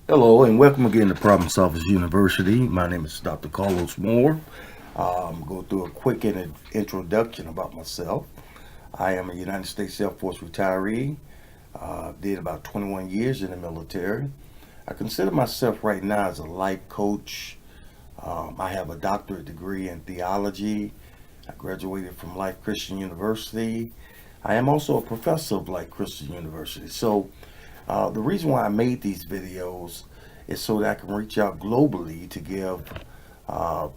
Hello and welcome again to Problem Solvers University. My name is Dr. Carlos Moore. Go through a quick introduction about myself. I am a United States Air Force retiree. Did about 21 years in the military. I consider myself right now as a life coach. I have a doctorate degree in theology. I graduated from Life Christian University. I am also a professor of Life Christian University. The reason why I made these videos is so that I can reach out globally to give uh,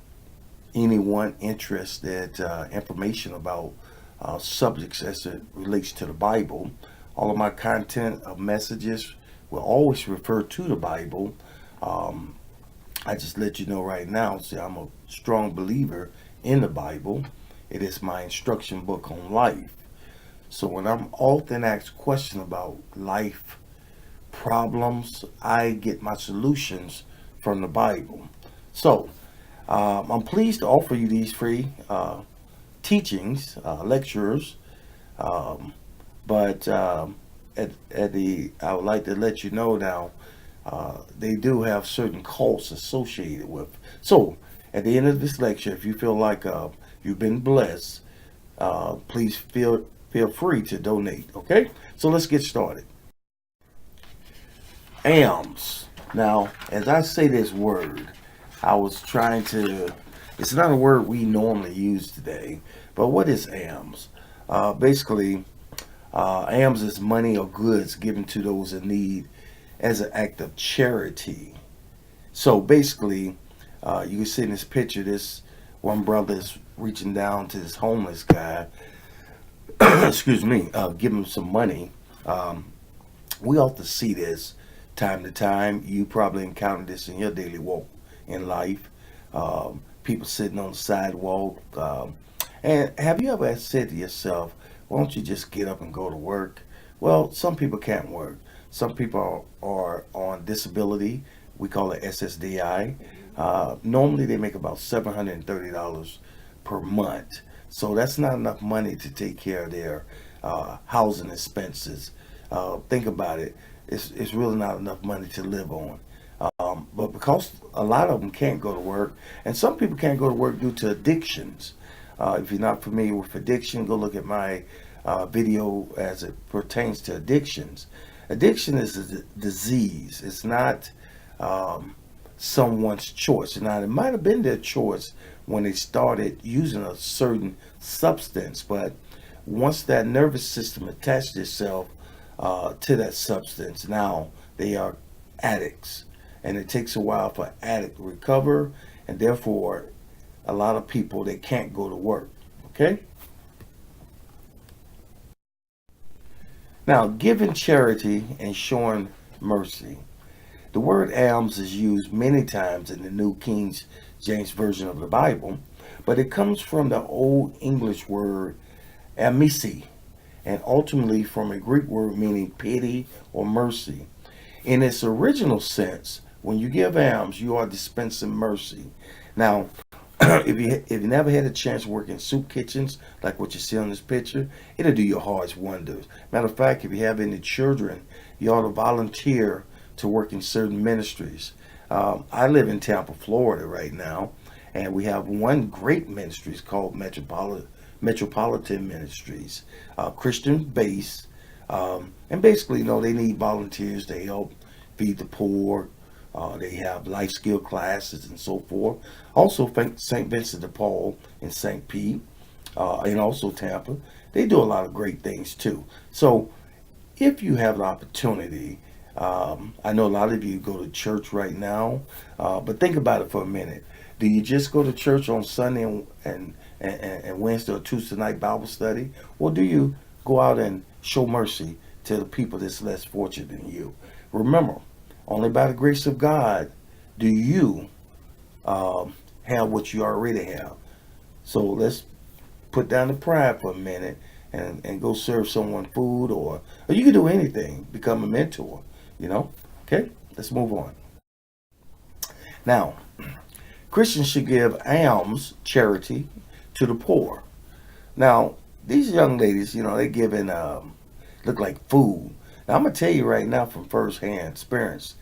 anyone interested information about subjects as it relates to the Bible. All of my content of messages will always refer to the Bible. Um, I just let you know right now, see, I'm a strong believer in the Bible. It is my instruction book on life. So when I'm often asked questions about life problems, I get my solutions from the Bible. I'm pleased to offer you these free teachings, lectures, um, but I would like to let you know now, they do have certain costs associated with. So, at the end of this lecture, if you feel like you've been blessed, please feel free to donate. Okay, so let's get started. ALMS. Now, as I say this word, I was trying to. It's not a word we normally use today, but what is ALMS? Basically, ALMS is money or goods given to those in need as an act of charity. So basically, you can see in this picture, this one brother is reaching down to this homeless guy. Excuse me, give him some money. Um, we often see this time to time. You probably encounter this in your daily walk in life. People sitting on the sidewalk. And have you ever said to yourself, why don't you just get up and go to work? Well, some people can't work. Some people are on disability. We call it SSDI. Normally, they make about $730 per month. So that's not enough money to take care of their housing expenses. Think about it. It's really not enough money to live on. But because a lot of them can't go to work, and some people can't go to work due to addictions. If you're not familiar with addiction, go look at my video as it pertains to addictions. Addiction is a disease. It's not someone's choice. Now, it might have been their choice when they started using a certain substance, but once that nervous system attached itself to that substance, now they are addicts. And it takes a while for addict to recover, and therefore, a lot of people they can't go to work. Okay? Now, giving charity and showing mercy. The word alms is used many times in the New King James Version of the Bible, but it comes from the Old English word amisi, and ultimately from a Greek word meaning pity or mercy. In its original sense, when you give alms, you are dispensing mercy. Now, if you never had a chance to work in soup kitchens like what you see on this picture, it'll do your hearts wonders. Matter of fact, if you have any children, you ought to volunteer to work in certain ministries. I live in Tampa, Florida right now, and we have one great ministry called Metropolitan Ministries, Christian based, and basically, they need volunteers to help feed the poor. They have life skill classes and so forth. Also, St. Vincent de Paul and St. Pete, and also Tampa, they do a lot of great things too. So, if you have the opportunity, I know a lot of you go to church right now, but think about it for a minute. Do you just go to church on Sunday and Wednesday or Tuesday night Bible study? Or do you go out and show mercy to the people that's less fortunate than you? Remember, only by the grace of God do you have what you already have. So let's put down the pride for a minute and go serve someone food, or you can do anything, become a mentor, you know? Okay, let's move on. Now, Christians should give alms, charity, to the poor. Now, these young ladies, they giving look like food. Now, I'm gonna tell you right now from firsthand experience.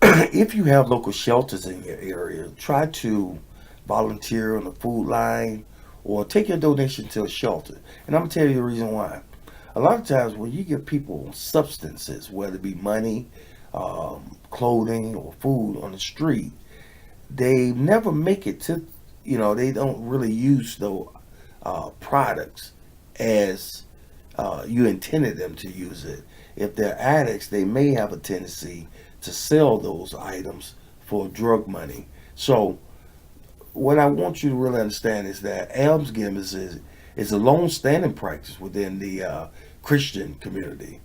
If you have local shelters in your area, try to volunteer on the food line or take your donation to a shelter. And I'm going to tell you the reason why. A lot of times when you give people substances, whether it be money, clothing, or food on the street, they never make it to, they don't really use those products as you intended them to use it. If they're addicts, they may have a tendency to sell those items for drug money. So, what I want you to really understand is that almsgiving is a long-standing practice within the Christian community.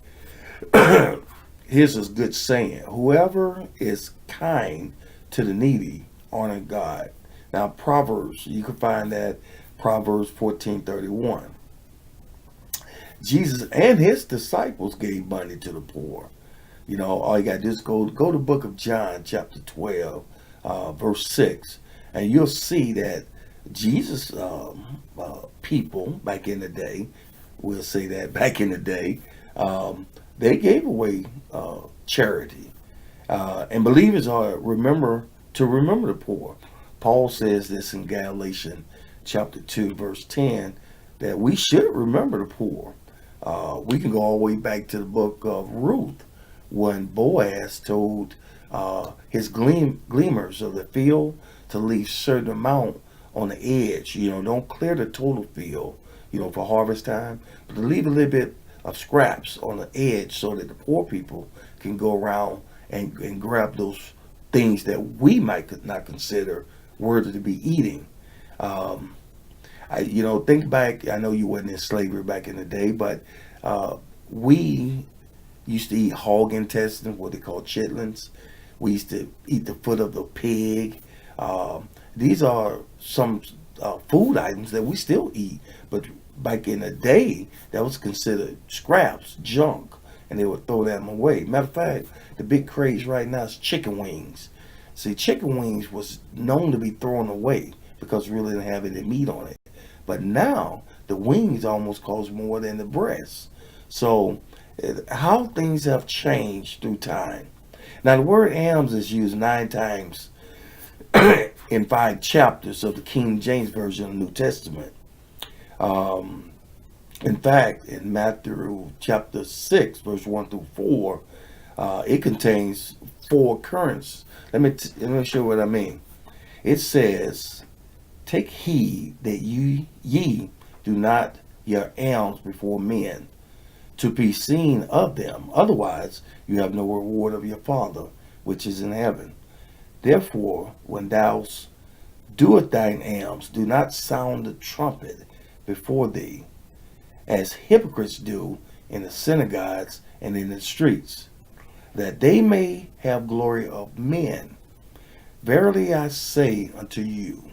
Here's a good saying: "Whoever is kind to the needy honor God." Now, Proverbs, you can find that Proverbs 14:31. Jesus and his disciples gave money to the poor. All you got to do is go to the book of John, chapter 12, verse 6, and you'll see that Jesus' people back in the day, we'll say that back in the day, they gave away charity. And believers are to remember the poor. Paul says this in Galatians chapter 2, verse 10, that we should remember the poor. We can go all the way back to the book of Ruth when Boaz told his gleaners of the field to leave certain amount on the edge. Don't clear the total field, for harvest time, but to leave a little bit of scraps on the edge so that the poor people can go around and grab those things that we might not consider worthy to be eating. Think back. I know you wasn't in slavery back in the day, but we used to eat hog intestines, what they call chitlins. We used to eat the foot of the pig. These are some food items that we still eat, but back in the day, that was considered scraps, junk, and they would throw them away. Matter of fact, the big craze right now is chicken wings. See, chicken wings was known to be thrown away because it really didn't have any meat on it. But now, the wings almost cost more than the breast. So, how things have changed through time. Now, the word alms is used 9 times in 5 chapters of the King James Version of the New Testament. In fact, in Matthew chapter 6, verse 1 through 4, it contains 4 occurrences. Let me show you what I mean. It says, "Take heed that ye do not your alms before men, to be seen of them. Otherwise, you have no reward of your Father, which is in heaven. Therefore, when thou doest thine alms, do not sound the trumpet before thee, as hypocrites do in the synagogues and in the streets, that they may have glory of men. Verily I say unto you,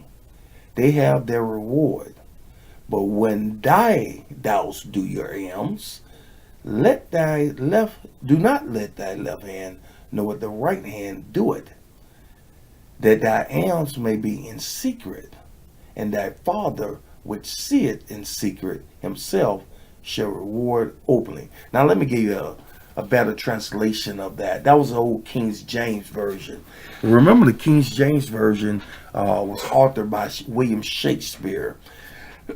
they have their reward. But when thou do your alms, do not let thy left hand know what the right hand doeth, that thy alms may be in secret, and thy Father which seeth in secret himself shall reward openly." Now let me give you a better translation of that. That was the old King James Version. Remember, the King James Version was authored by William Shakespeare.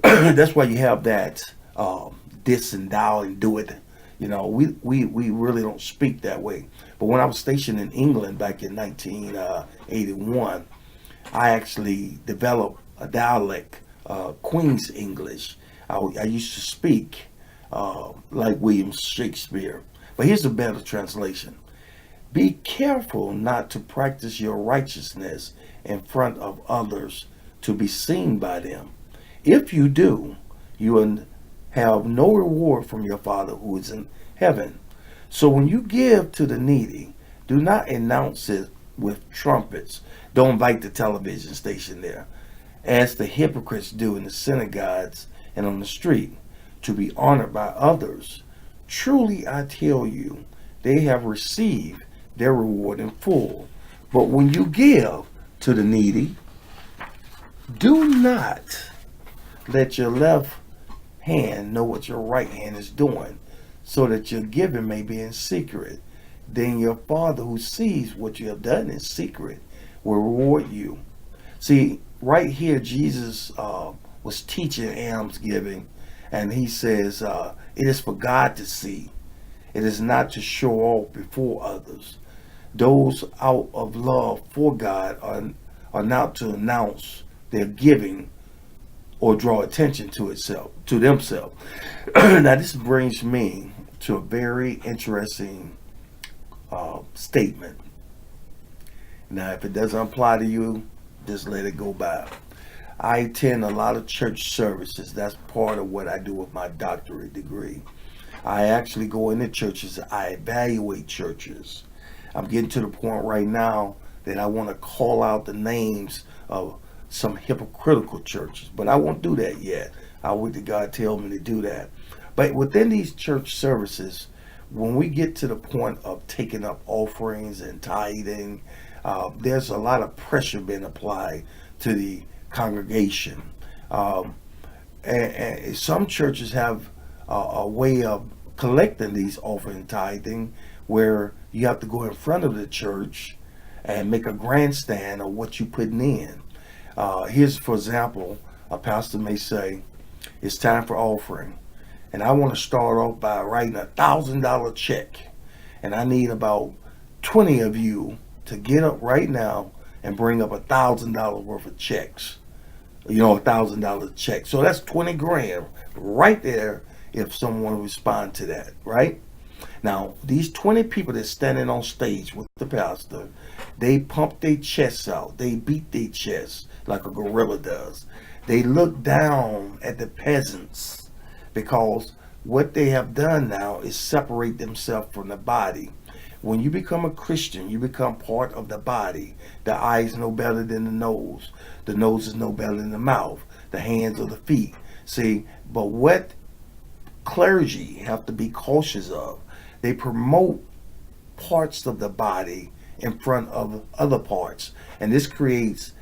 That's why you have that this and thou and do it. We really don't speak that way. But when I was stationed in England back in 1981, I actually developed a dialect, Queen's English. I used to speak like William Shakespeare. But here's a better translation. "Be careful not to practice your righteousness in front of others to be seen by them. If you do, you will have no reward from your Father who is in heaven. So when you give to the needy, do not announce it with trumpets." Don't invite the television station there, "as the hypocrites do in the synagogues and on the street, to be honored by others. Truly I tell you, they have received their reward in full. But when you give to the needy, do not let your left hand know what your right hand is doing, so that your giving may be in secret. then your Father who sees what you have done in secret will reward you. See, right here, Jesus was teaching almsgiving, and he says, it is for God to see. It is not to show off before others. Those out of love for God are not to announce their giving or draw attention to themselves. Now, this brings me to a very interesting statement. Now, if it doesn't apply to you, just let it go by. I attend a lot of church services. That's part of what I do with my doctorate degree. I actually go into churches. I evaluate churches. I'm getting to the point right now that I want to call out the names of some hypocritical churches, but I won't do that yet. I wait till God tell me to do that. But within these church services, when we get to the point of taking up offerings and tithing, there's a lot of pressure being applied to the congregation. And some churches have a way of collecting these offering tithing where you have to go in front of the church and make a grandstand of what you're putting in. Here's, for example, a pastor may say, it's time for offering. And I want to start off by writing $1,000 check. And I need about 20 of you to get up right now and bring up $1,000 worth of checks. $1,000 check. So that's 20 grand right there if someone respond to that, right? Now, these 20 people that's standing on stage with the pastor, they pump their chests out. They beat their chests like a gorilla does. They look down at the peasants because what they have done now is separate themselves from the body. When you become a Christian, you become part of the body. The eyes know better than the nose. The nose is no better than the mouth. The hands or the feet. See, but what clergy have to be cautious of, they promote parts of the body in front of other parts. And this creates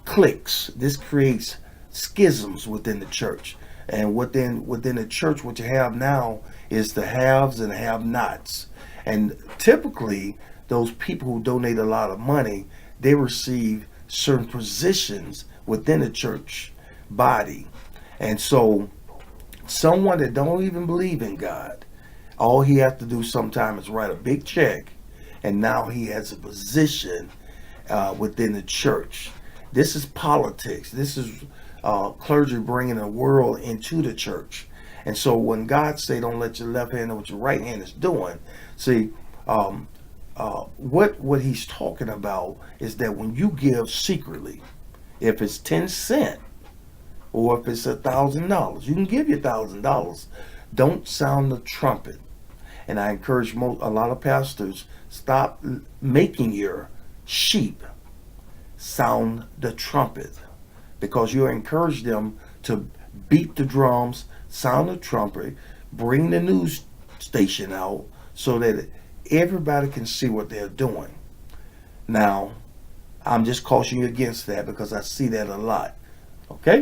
cliques. This creates schisms within the church. And within the church, what you have now is the haves and the have-nots. And typically, those people who donate a lot of money, they receive certain positions within the church body. And so, someone that don't even believe in God, all he has to do sometimes is write a big check, and now he has a position within the church. This is politics. This is clergy bringing the world into the church. And so when God say, don't let your left hand know what your right hand is doing, see, what he's talking about is that when you give secretly, if it's 10 cents or if it's $1,000, you can give you $1,000. Don't sound the trumpet. And I encourage a lot of pastors, stop making your sheep sound the trumpet, because you encourage them to beat the drums, sound the trumpet, bring the news station out so that everybody can see what they're doing. Now, I'm just cautioning you against that because I see that a lot. Okay?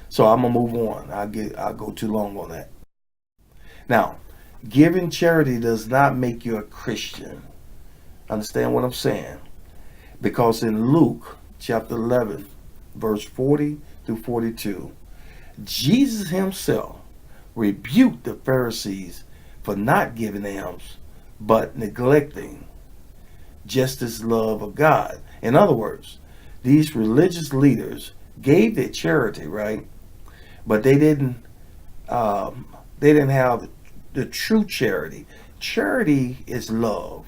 So I'm gonna move on. I'll go too long on that. Now, giving charity does not make you a Christian. Understand what I'm saying? Because in Luke chapter 11, verse 40 through 42, Jesus himself rebuked the Pharisees for not giving alms, but neglecting just as love of God. In other words, these religious leaders gave their charity, right? But they didn't have the true charity. Charity is love.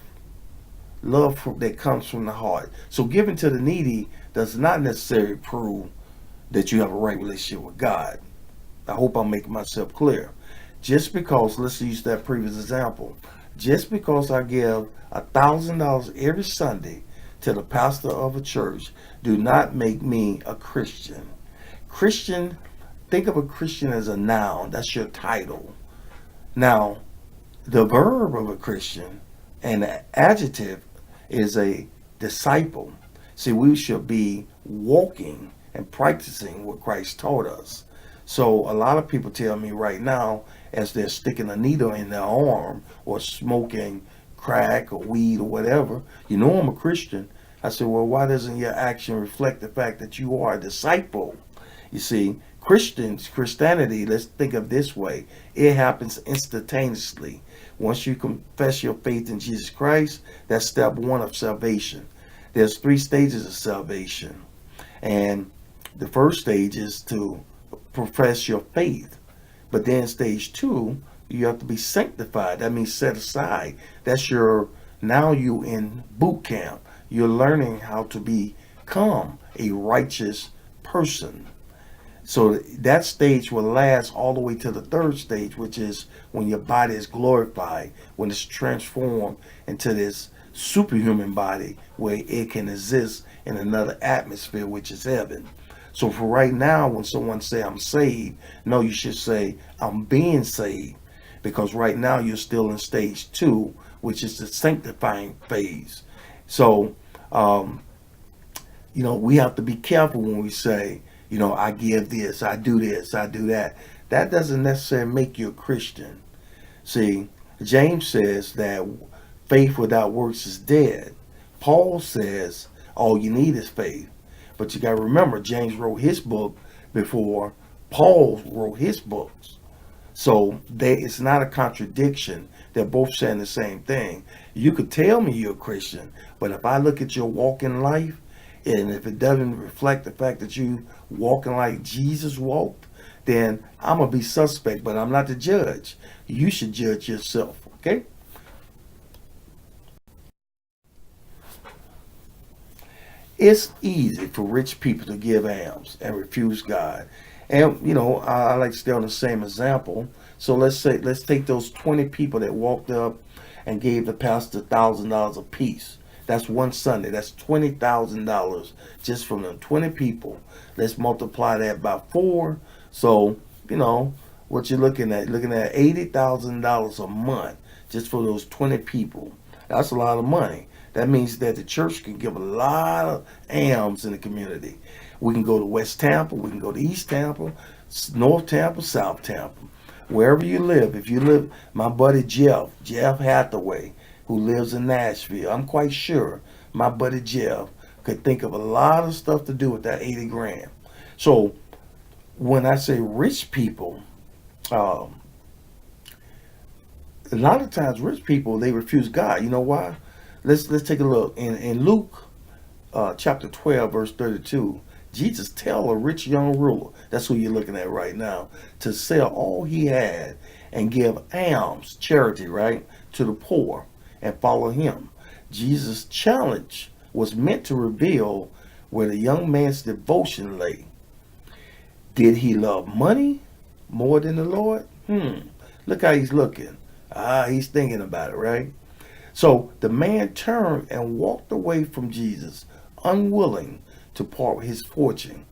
Love that comes from the heart. So giving to the needy does not necessarily prove that you have a right relationship with God. I hope I'm making myself clear. Just because, let's use that previous example, just because I give $1,000 every Sunday to the pastor of a church do not make me a Christian. Christian, think of a Christian as a noun. That's your title. Now, the verb of a Christian and the adjective is a disciple. See, we should be walking and practicing what Christ taught us. So a lot of people tell me right now, as they're sticking a needle in their arm or smoking crack or weed or whatever. You know I'm a Christian. I said, well, why doesn't your action reflect the fact that you are a disciple? You see, Christianity, let's think of this way. It happens instantaneously. Once you confess your faith in Jesus Christ, that's step one of salvation. There's three stages of salvation. And the first stage is to profess your faith. But then stage two, you have to be sanctified. That means set aside. That's now you in boot camp. You're learning how to become a righteous person. So that stage will last all the way to the third stage, which is when your body is glorified, when it's transformed into this superhuman body where it can exist in another atmosphere, which is heaven. So for right now, when someone say I'm saved, no, you should say I'm being saved, because right now you're still in stage two, which is the sanctifying phase. So, we have to be careful when we say, I give this, I do this, I do that. That doesn't necessarily make you a Christian. See, James says that faith without works is dead. Paul says all you need is faith. But you got to remember, James wrote his book before Paul wrote his books. So it's not a contradiction. They're both saying the same thing. You could tell me you're a Christian, but if I look at your walk in life, and if it doesn't reflect the fact that you walking like Jesus walked, then I'm going to be suspect, but I'm not the judge. You should judge yourself, okay? It's easy for rich people to give alms and refuse God. And, I like to stay on the same example. So let's take those 20 people that walked up and gave the pastor $1,000 apiece. That's one Sunday. That's $20,000 just from them 20 people. Let's multiply that by 4. So, what you're looking at $80,000 a month just for those 20 people. That's a lot of money. That means that the church can give a lot of alms in the community. We can go to West Tampa, we can go to East Tampa, North Tampa, South Tampa. Wherever you live, if you live, my buddy Jeff Hathaway, who lives in Nashville, I'm quite sure my buddy Jeff could think of a lot of stuff to do with that 80 grand. So when I say rich people, a lot of times rich people, they refuse God. You know why? Let's take a look. In Luke chapter 12, verse 32, Jesus tell a rich young ruler, that's who you're looking at right now, to sell all he had and give alms, charity, right, to the poor and follow him. Jesus' challenge was meant to reveal where the young man's devotion lay. Did he love money more than the Lord? Look how he's looking. He's thinking about it, right? So the man turned and walked away from Jesus, unwilling to part with his fortune.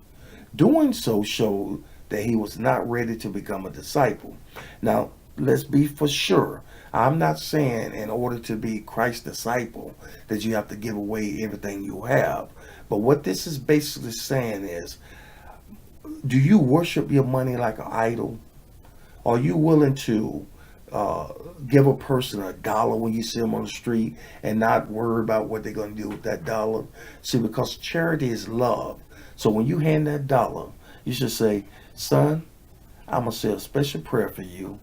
Doing so showed that he was not ready to become a disciple. Now, let's be for sure. I'm not saying in order to be Christ's disciple that you have to give away everything you have. But what this is basically saying is, do you worship your money like an idol? Are you willing to give a person $1 when you see them on the street and not worry about what they're going to do with that dollar? See, because charity is love. So when you hand that $1, you should say, son, I'm going to say a special prayer for you.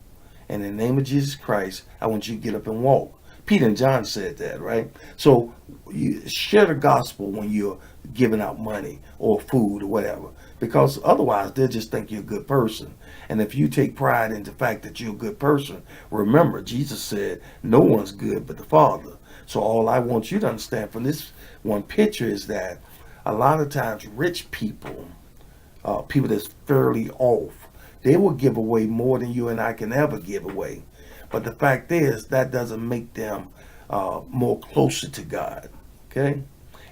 And in the name of Jesus Christ, I want you to get up and walk. Peter and John said that, right? So you share the gospel when you're giving out money or food or whatever, because otherwise they'll just think you're a good person. And if you take pride in the fact that you're a good person, remember, Jesus said, no one's good but the Father. So all I want you to understand from this one picture is that a lot of times rich people, people that's fairly off, they will give away more than you and I can ever give away. But the fact is, that doesn't make them more closer to God. Okay?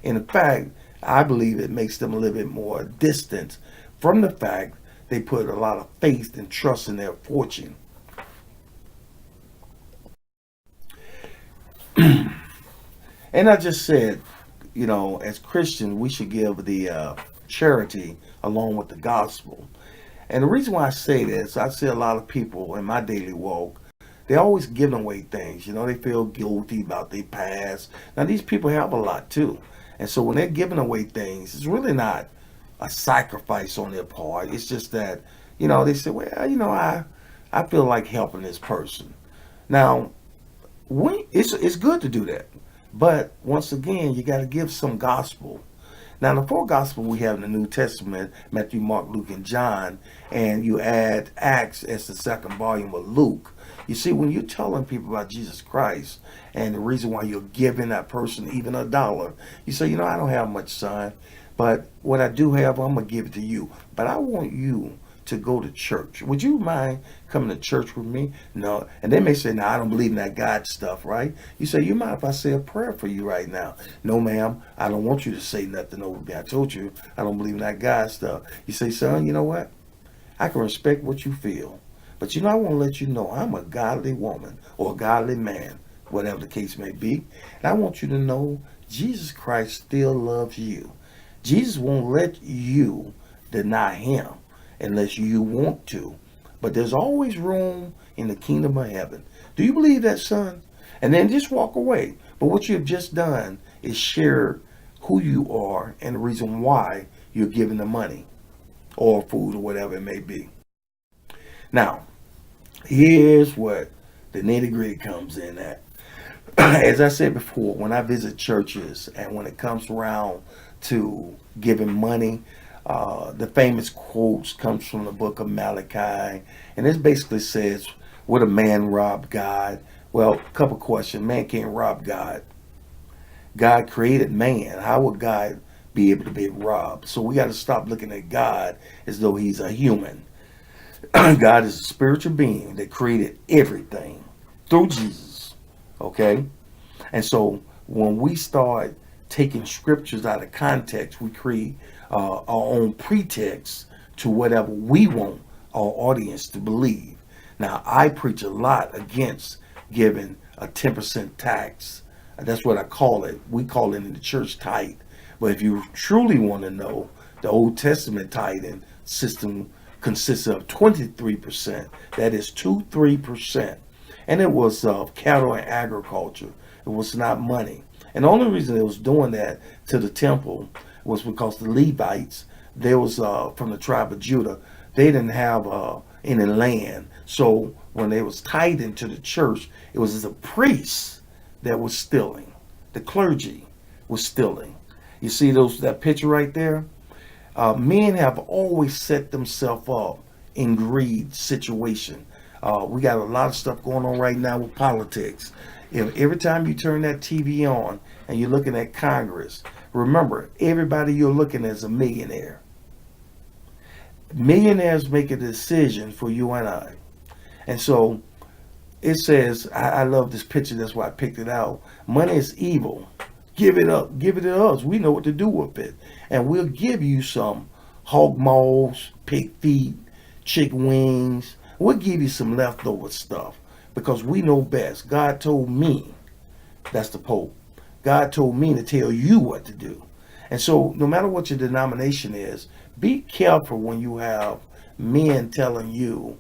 In fact, I believe it makes them a little bit more distant from the fact they put a lot of faith and trust in their fortune. And I just said, as Christians, we should give the charity along with the gospel. And the reason why I say this, I see a lot of people in my daily walk They always giving away things. They feel guilty about their past. Now these people have a lot too. And so when they're giving away things, it's really not a sacrifice on their part. It's just that, they say, well, I feel like helping this person. Now, it's good to do that. But once again, you got to give some gospel. Now, the four gospel we have in the New Testament, Matthew, Mark, Luke, and John, and you add Acts as the second volume of Luke. You see, when you're telling people about Jesus Christ and the reason why you're giving that person even $1, you say, I don't have much, son, but what I do have, I'm going to give it to you. But I want you to go to church. Would you mind coming to church with me? No. And they may say, no, I don't believe in that God stuff, right? You say, you mind if I say a prayer for you right now? No, ma'am, I don't want you to say nothing over me. I told you I don't believe in that God stuff. You say, son, you know what? I can respect what you feel. But I want to let you know I'm a godly woman or a godly man, whatever the case may be. And I want you to know Jesus Christ still loves you. Jesus won't let you deny him unless you want to. But there's always room in the kingdom of heaven. Do you believe that, son? And then just walk away. But what you have just done is share who you are and the reason why you're giving the money or food or whatever it may be. Now, here's what the nitty-gritty comes in at. As I said before, when I visit churches and when it comes around to giving money, the famous quotes comes from the book of Malachi, and this basically says, would a man rob God? Well, a couple questions. Man can't rob God. God created man. How would God be able to be robbed? So we got to stop looking at God as though he's a human. God is a spiritual being that created everything through Jesus. Okay? And so when we start taking scriptures out of context, we create our own pretext to whatever we want our audience to believe. Now, I preach a lot against giving a 10% tax. That's what I call it. We call it in the church tithe. But if you truly want to know, the Old Testament tithing system consists of 23%. That is 23%. And it was cattle and agriculture. It was not money. And the only reason it was doing that to the temple was because the Levites, they was from the tribe of Judah, they didn't have any land. So when they was tithing to the church, it was the priests that was stealing. The clergy was stealing. You see that picture right there? Men have always set themselves up in greed situation. We got a lot of stuff going on right now with politics. If every time you turn that TV on and you're looking at Congress, remember, everybody you're looking at is a millionaire. Millionaires make a decision for you and I. And so it says, I love this picture, that's why I picked it out. Money is evil. Give it up. Give it to us. We know what to do with it. And we'll give you some hog maws, pig feet, chicken wings. We'll give you some leftover stuff because we know best. God told me, that's the Pope, God told me to tell you what to do. And so no matter what your denomination is, be careful when you have men telling you,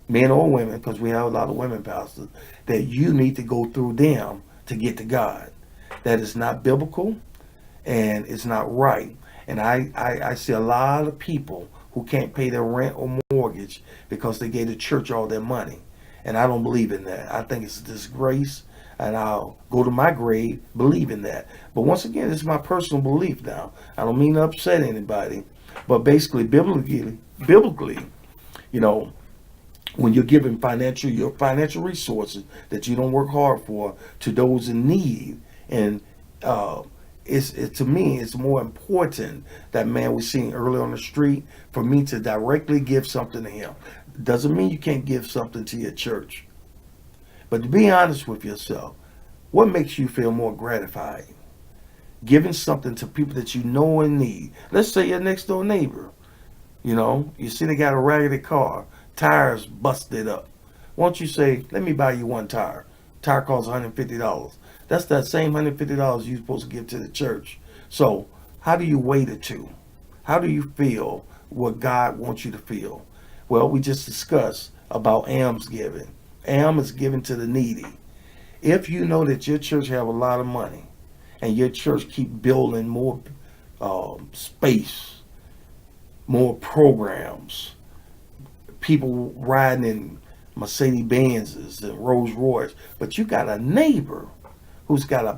men or women, because we have a lot of women pastors, that you need to go through them to get to God. That is not biblical and it's not right. And I see a lot of people who can't pay their rent or mortgage because they gave the church all their money. And I don't believe in that. I think it's a disgrace, and I'll go to my grave believing that. But once again, it's my personal belief now. I don't mean to upset anybody, but basically, biblically, when you're giving your financial resources that you don't work hard for to those in need, and to me, it's more important that man we seen early on the street for me to directly give something to him. Doesn't mean you can't give something to your church. But to be honest with yourself, what makes you feel more gratified? Giving something to people that you know in need. Let's say your next door neighbor. You see they got a raggedy car, tires busted up. Why don't you say, let me buy you one tire. Tire costs $150. That's that same $150 you're supposed to give to the church. So how do you weigh the two? How do you feel what God wants you to feel? Well, we just discussed about ALMS giving. ALMS is given to the needy. If you know that your church have a lot of money and your church keep building more space, more programs, people riding in Mercedes Benzes and Rolls Royce, but you got a neighbor who's got a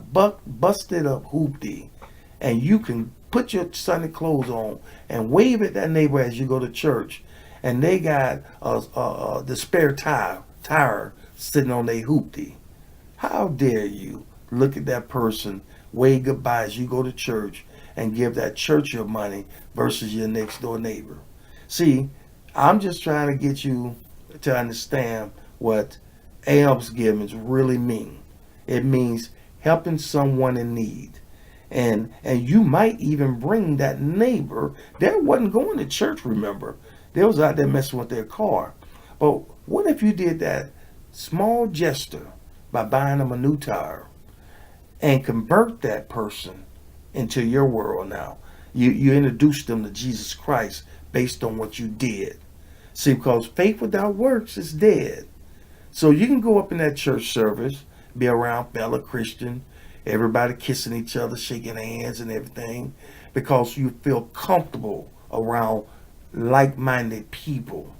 busted up hoopty, and you can put your Sunday clothes on and wave at that neighbor as you go to church, and they got the spare tire sitting on their hoopty. How dare you look at that person, wave goodbye as you go to church, and give that church your money versus your next door neighbor? See, I'm just trying to get you to understand what ALMS givings really mean. It means helping someone in need. And you might even bring that neighbor that wasn't going to church, remember. They was out there messing with their car. But what if you did that small gesture by buying them a new tire and convert that person into your world now? You introduce them to Jesus Christ based on what you did. See, because faith without works is dead. So you can go up in that church service, be around fellow Christian, everybody kissing each other, shaking hands and everything, because you feel comfortable around like-minded people,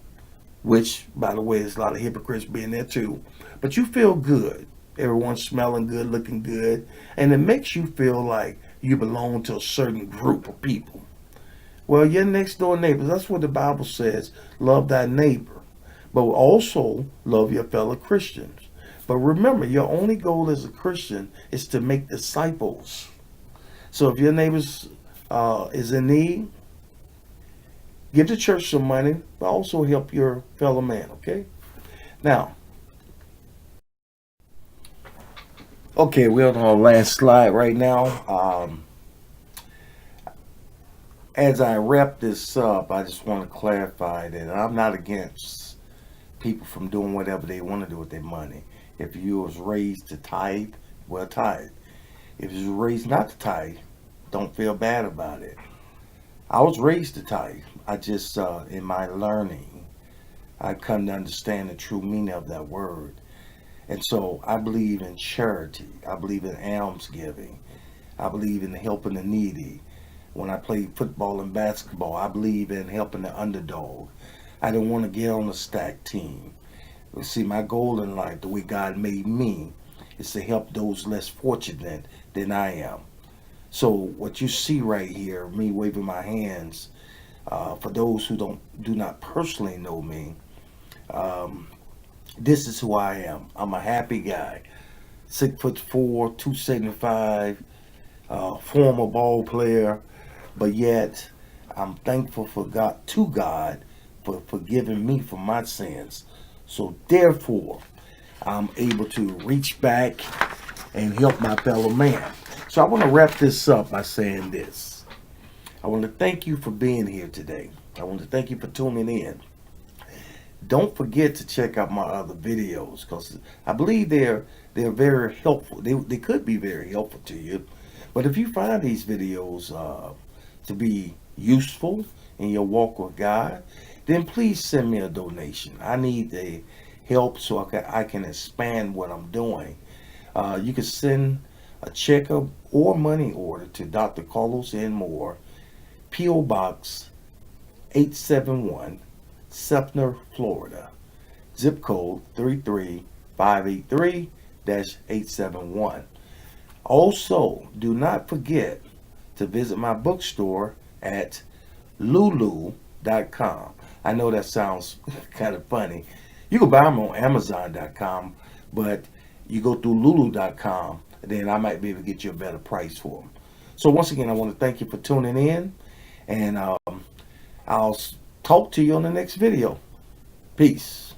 which, by the way, there's a lot of hypocrites being there too. But you feel good. Everyone's smelling good, looking good, and it makes you feel like you belong to a certain group of people. Well, your next door neighbors, that's what the Bible says, love thy neighbor, but also love your fellow Christians. But remember, your only goal as a Christian is to make disciples. So if your neighbor is in need, give the church some money, but also help your fellow man, okay? Now, okay, we're on our last slide right now. As I wrap this up, I just want to clarify that I'm not against people from doing whatever they want to do with their money. If you was raised to tithe, well, tithe. If you was raised not to tithe, don't feel bad about it. I was raised to tithe. I just, in my learning, I come to understand the true meaning of that word. And so I believe in charity. I believe in alms giving. I believe in helping the needy. When I played football and basketball, I believe in helping the underdog. I didn't want to get on a stacked team. You see, my goal in life, the way God made me, is to help those less fortunate than I am. So what you see right here, me waving my hands, for those who do not personally know me, this is who I am. I'm a happy guy, 6'4", 275, former ball player. But yet, I'm thankful for God for forgiving me for my sins. So therefore, I'm able to reach back and help my fellow man. So I want to wrap this up by saying this. I want to thank you for being here today. I want to thank you for tuning in. Don't forget to check out my other videos, because I believe they're very helpful. They could be very helpful to you. But if you find these videos to be useful in your walk with God, then please send me a donation. I need the help so I can expand what I'm doing. You can send a check or money order to Dr. Carlos N. Moore, P.O. Box 871, Sefner, Florida. Zip code 33583-871. Also, do not forget to visit my bookstore at lulu.com. I know that sounds kind of funny. You can buy them on amazon.com, but you go through lulu.com, then I might be able to get you a better price for them. So once again, I want to thank you for tuning in, and I'll talk to you on the next video. Peace.